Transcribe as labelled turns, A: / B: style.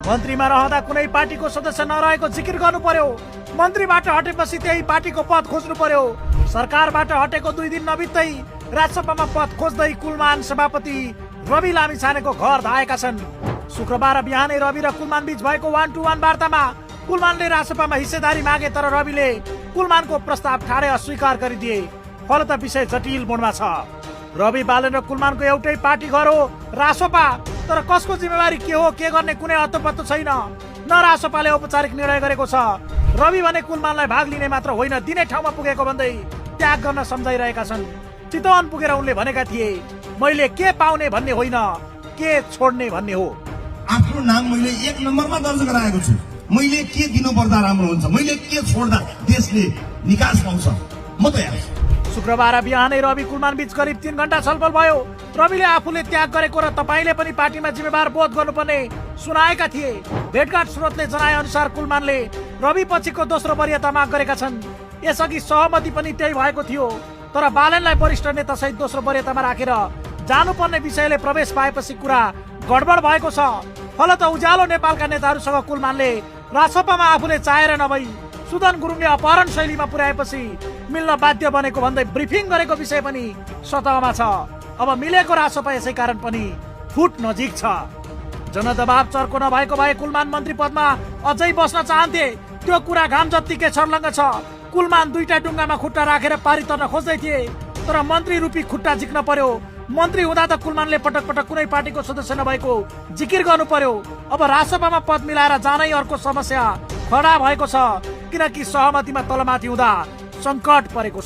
A: मन्त्रीमा रहँदा कुनै पार्टीको सदस्य नरहेको जिकिर गर्नु पर्यो। मन्त्रीबाट हटेपछि त्यही पार्टीको पद खोज्नु पर्यो। सरकारबाट हटेको 2 दिन नबित्दै राजसभामा पद खोज्दै कुलमान सभापति रवि लामिछानेको घर धाएका छन्। शुक्रबार बिहानै रवि र कुलमान बीच भएको 1-to-1 वार्तामा कुलमानले राजसभामा हिस्सेदारी मागे, तर रविले कुलमानको प्रस्ताव ठाडै अस्वीकार गरिदिए। फलत विषय जटिल मोडमा छ। रवि बालन र कुलमानको एउटै पार्टी घर हो रासोपा, तर कसको जिम्मेवारी के हो, के गर्ने कुनै अत्तो छैन। न रासोपाले औपचारिक निर्णय गरेको छ। रवि भने कुलमानलाई भाग लिने मात्र होइन, दिने ठाउँमा पुगेको भन्दै त्याग गर्न सम्झाइरहेका छन्। चितवन पुगेर उनले भनेका थिए, मैले के पाउने भन्ने होइन, के छोड्ने भन्ने हो।
B: आफ्नो नाम मैले 1 नम्बरमा दर्ज गराएको छु। मैले के दिनु पर्दा राम्रो हुन्छ, मैले के छोड्दा देशले निकास पाउँछ, म तयार छु।
A: शुक्रबार बिहानै रवि कुलमान बीच करिब 3 घण्टा छलफल भयो। रविले आफूले त्याग गरेको र तपाईले पनि पार्टीमा जिम्मेवार बोध गर्नुपर्ने सुनाएका थिए। भेटघाट स्रोतले जनाए अनुसार कुलमानले रवि पछिको दोस्रो वरियता माग गरेका छन्। यसअघि सहमति पनि त्यही भएको थियो, तर बालनलाई वरिष्ठ नेता सहित दोस्रो वरियतामा राखेर जानुपर्ने विषयले प्रवेश पाएपछि कुरा गडबड भएको छ। फलत उज्यालो नेपालका नेताहरूसँग कुलमानले राजसभामा आफूले चाहेर नभई सुदन गुरुङले अपहरण शैलीमा पुर्याएपछि मिल्न बाध्य बनेको भन्दै ब्रिफिङ गरेको विषय पनि सतहमा छ। अब मिलेको राजसभा यसै कारण पनि फुट नजिक छ। जनदबाव चर्को नभएको भए कुलमान मन्त्री पदमा अझै बस्न चाहन्थे। त्यो कुरा घाम जत्तिकै छर्लङ्ग छ। कुलमान 2टा डुङ्गामा खुट्टा राखेर पारी तर्न खोज्दै थिए, तर मन्त्री रूपी खुट्टा झिक्न पर्यो। मन्त्री हुँदा त कुलमानले पटक पटक कुनै पार्टीको सदस्य नभएको जिकिर गर्नु पर्यो। अब राजसभामा पद मिलाएर जानै अर्को समस्या खडा भएको छ, किनकि सहमतिमा तलमाथि हुँदा सङ्कट परेको छ।